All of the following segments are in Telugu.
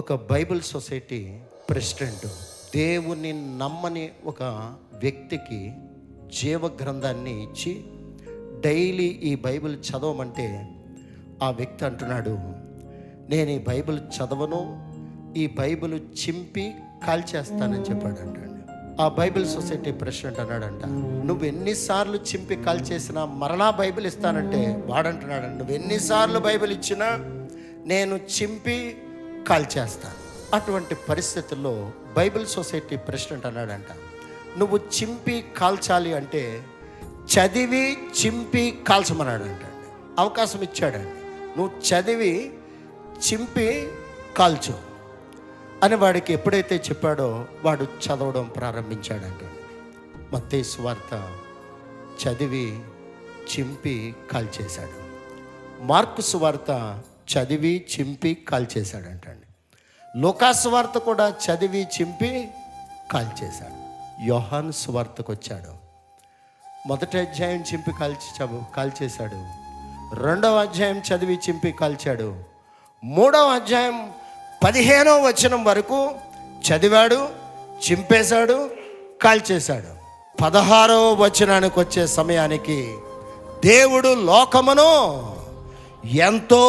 ఒక బైబిల్ సొసైటీ ప్రెసిడెంట్ దేవుని నమ్మని ఒక వ్యక్తికి జీవ గ్రంథాన్ని ఇచ్చి డైలీ ఈ బైబిల్ చదవమంటే ఆ వ్యక్తి అంటున్నాడు, నేను ఈ బైబిల్ చదవను, ఈ బైబిల్ చింపి కాల్చేస్తానని చెప్పాడు అంటండి. ఆ బైబిల్ సొసైటీ ప్రెసిడెంట్ అన్నాడంట, నువ్వు ఎన్నిసార్లు చింపి కాల్చేసినా మరలా బైబిల్ ఇస్తానంటే వాడంటున్నాడు, నువ్వు ఎన్నిసార్లు బైబిల్ ఇచ్చినా నేను చింపి కాల్చేస్తాను. అటువంటి పరిస్థితుల్లో బైబిల్ సొసైటీ ప్రెసిడెంట్ అన్నాడంట, నువ్వు చింపి కాల్చాలి అంటే చదివి చింపి కాల్చమన్నాడంట. అవకాశం ఇచ్చాడండి, నువ్వు చదివి చింపి కాల్చు అని వాడికి ఎప్పుడైతే చెప్పాడో వాడు చదవడం ప్రారంభించాడంట. మత్తయి సువార్త చదివి చింపి కాల్చేశాడు. మార్కు సువార్త చదివి చింపి కాల్చేశాడంటండి. లూకా సువార్త కూడా చదివి చింపి కాల్చేశాడు. యోహాను సువార్తకు వచ్చాడు, మొదటి అధ్యాయం చింపి కాల్చేశాడు. రెండవ అధ్యాయం చదివి చింపి కాల్చాడు. మూడవ అధ్యాయం 15వ వచనం వరకు చదివాడు, చింపేశాడు, కాల్చేశాడు. 16వ వచనానికి వచ్చే సమయానికి దేవుడు లోకమును ఎంతో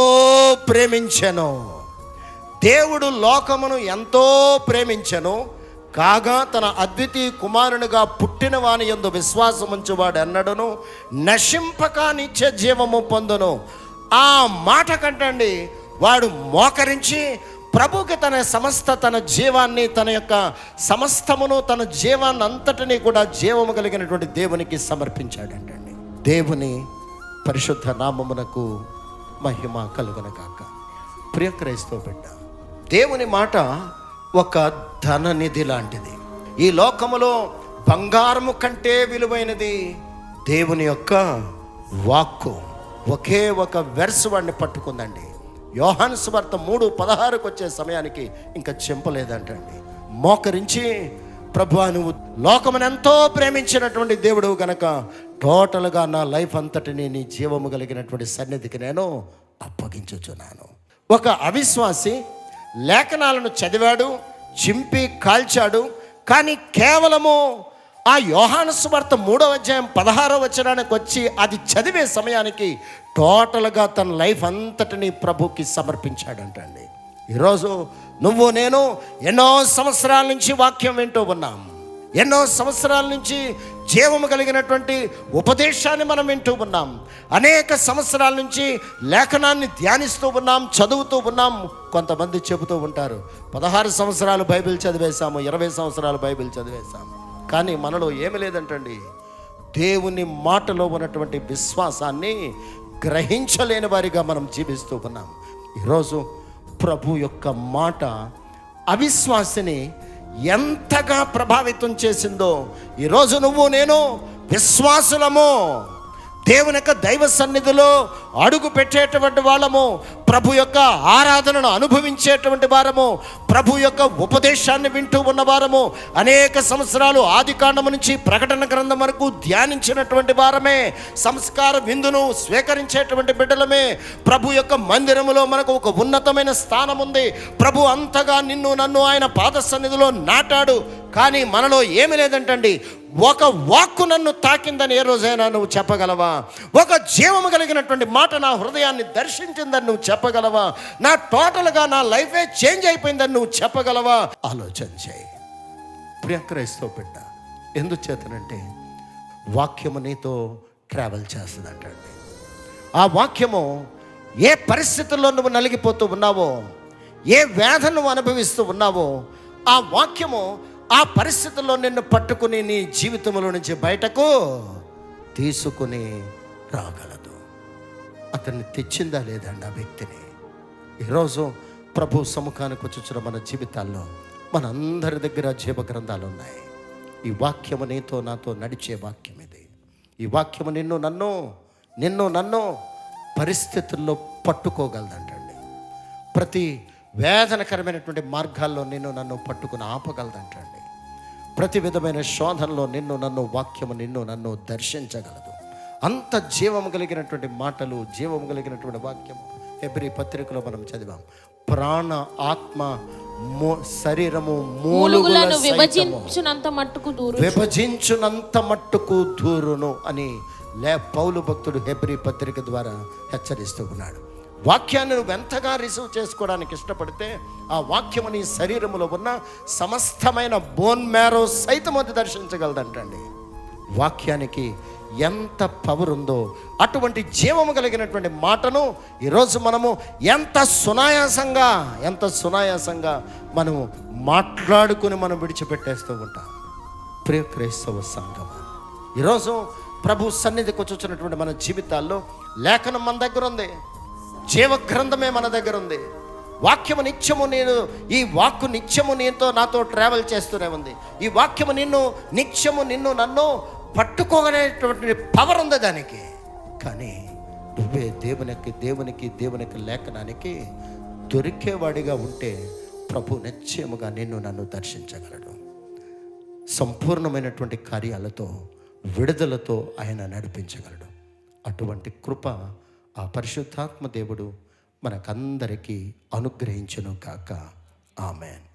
ప్రేమించెను, దేవుడు లోకమును ఎంతో ప్రేమించెను కాగా తన అద్వితీయ కుమారునిగా పుట్టిన వాని యందు విశ్వాసముంచువాడు ఎన్నడను నశింపక నిత్య జీవము పొందును. ఆ మాట కంటండి వాడు మోకరించి ప్రభుకి తన జీవాన్ని, తన యొక్క సమస్తమును, తన జీవాన్ని అంతటినీ కూడా జీవము కలిగినటువంటి దేవునికి సమర్పించాడంటండి. దేవుని పరిశుద్ధ నామమునకు మహిమ కలుగునగాక. ప్రియ క్రైస్తవ బిడ్డ, దేవుని మాట ఒక ధననిధి లాంటిది. ఈ లోకములో బంగారము కంటే విలువైనది దేవుని యొక్క వాక్కు. ఒకే ఒక వెర్స్ వాడిని పట్టుకుందండి. యోహాను సువార్త 3:16 వచ్చే సమయానికి ఇంకా చింపలేదంటండి. మోకరించి, ప్రభువా నువ్వు లోకమును ఎంతో ప్రేమించినటువంటి దేవుడు గనక టోటల్గా నా లైఫ్ అంతటిని నీ జీవము కలిగినటువంటి సన్నిధికి నేను అప్పగించుచున్నాను. ఒక అవిశ్వాసి లేఖనాలను చదివాడు, చింపి కాల్చాడు, కానీ కేవలము ఆ యోహాను సువార్త 3వ అధ్యాయం 16వ వచనానికి వచ్చి అది చదివే సమయానికి టోటల్గా తన లైఫ్ అంతటిని ప్రభుకి సమర్పించాడంటండి. ఈరోజు నువ్వు నేను ఎన్నో సంవత్సరాల నుంచి వాక్యం వింటూ ఉన్నాం, ఎన్నో సంవత్సరాల నుంచి జీవము కలిగినటువంటి ఉపదేశాన్ని మనం వింటూ ఉన్నాం, అనేక సంవత్సరాల నుంచి లేఖనాన్ని ధ్యానిస్తూ ఉన్నాం, చదువుతూ ఉన్నాం. కొంతమంది చెబుతూ ఉంటారు 16 సంవత్సరాలు బైబిల్ చదివేశాము, 20 సంవత్సరాలు బైబిల్ చదివేశాము, కానీ మనలో ఏమి లేదంటండి. దేవుని మాటలో ఉన్నటువంటి విశ్వాసాన్ని గ్రహించలేని వారిగా మనం జీవిస్తూ ఉన్నాం. ఈరోజు ప్రభు యొక్క మాట అవిశ్వాసిని ఎంతగా ప్రభావితం చేసిందో, ఈరోజు నువ్వు నేను విశ్వాసులము, దేవుని యొక్క దైవ సన్నిధిలో అడుగు పెట్టేటువంటి వాళ్ళము, ప్రభు యొక్క ఆరాధనను అనుభవించేటువంటి వారము, ప్రభు యొక్క ఉపదేశాన్ని వింటూ ఉన్నవారము, అనేక సంవత్సరాలు ఆదికాండము నుంచి ప్రకటన గ్రంథం వరకు ధ్యానించినటువంటి వారమే, సంస్కార విందును స్వీకరించేటువంటి బిడ్డలమే. ప్రభు యొక్క మందిరములో మనకు ఒక ఉన్నతమైన స్థానం ఉంది. ప్రభు అంతగా నిన్ను నన్ను ఆయన పాద సన్నిధిలో నాటాడు, కానీ మనలో ఏమి లేదంటండి. ఒక వాక్కు నన్ను తాకిందని ఏ రోజైనా నువ్వు చెప్పగలవా? ఒక జీవము కలిగినటువంటి మాట నా హృదయాన్ని దర్శించిందని నువ్వు చెప్పగలవా? నా టోటల్గా నా లైఫే చేంజ్ అయిపోయిందని నువ్వు చెప్పగలవా? ఆలోచన చేయి ప్రియ క్రైస్తవ బిడ్డ. ఎందుచేతనంటే వాక్యము నీతో ట్రావెల్ చేస్తుందంటండి. ఆ వాక్యము ఏ పరిస్థితుల్లో నువ్వు నలిగిపోతూ ఉన్నావో, ఏ వేదన నువ్వు అనుభవిస్తూ ఉన్నావో, ఆ వాక్యము ఆ పరిస్థితుల్లో నిన్ను పట్టుకుని నీ జీవితంలో నుంచి బయటకు తీసుకుని రాగలదు. అతన్ని తెచ్చిందా లేదండి ఆ వ్యక్తిని? ఈరోజు ప్రభు సముఖానికి వచ్చుచున్న మన జీవితాల్లో మనందరి దగ్గర జీవ గ్రంథాలు ఉన్నాయి. ఈ వాక్యము నీతో నాతో నడిచే వాక్యం ఇది. ఈ వాక్యము నిన్ను నన్ను పరిస్థితుల్లో పట్టుకోగలదంటండి. ప్రతి వేదనకరమైనటువంటి మార్గాల్లో నన్ను పట్టుకుని ఆపగలదంటండి. ప్రతి విధమైన శోధనలో నన్ను వాక్యము నన్ను దర్శించగలదు. అంత జీవము కలిగినటువంటి మాటలు, జీవము కలిగినటువంటి వాక్యము హెబ్రీ పత్రికలో మనం చదివాం, ప్రాణ ఆత్మ శరీరము మూలుగులను విభజించునంత మట్టుకు దూరును అని పౌలు భక్తుడు హెబ్రీ పత్రిక ద్వారా హెచ్చరిస్తూ ఉన్నాడు. వాక్యాన్ని నువ్వు ఎంతగా రిసీవ్ చేసుకోవడానికి ఇష్టపడితే ఆ వాక్యము నీ శరీరములో ఉన్న సమస్తమైన బోన్ మ్యారో సైతం అది దర్శించగలదంటండి. వాక్యానికి ఎంత పవర్ ఉందో అటువంటి జీవము కలిగినటువంటి మాటను ఈరోజు మనము ఎంత సునాయాసంగా మనము మాట్లాడుకుని మనం విడిచిపెట్టేస్తూ ఉంటాం. ప్రియ క్రైస్తవ సంఘం, ఈరోజు ప్రభు సన్నిధికి వచ్చున్నటువంటి మన జీవితాల్లో లేఖనం మన దగ్గర ఉంది, జీవగ్రంథమే మన దగ్గర ఉంది. వాక్యము నిత్యము ఈ వాక్కు నిత్యము నాతో ట్రావెల్ చేస్తూనే ఉంది. ఈ వాక్యము నిన్ను నన్ను పట్టుకోగలేటువంటి పవర్ ఉంది దానికి. కానీ నువ్వే దేవునికి లేఖనానికి దొరికేవాడిగా ఉంటే ప్రభు నిశ్చయముగా నన్ను దర్శించగలడు. సంపూర్ణమైనటువంటి కార్యాలతో, విడుదలతో ఆయన నడిపించగలడు. అటువంటి కృప ఆ పరిశుద్ధాత్మ దేవుడు మనకందరికీ అనుగ్రహించును కాక. ఆమేన్.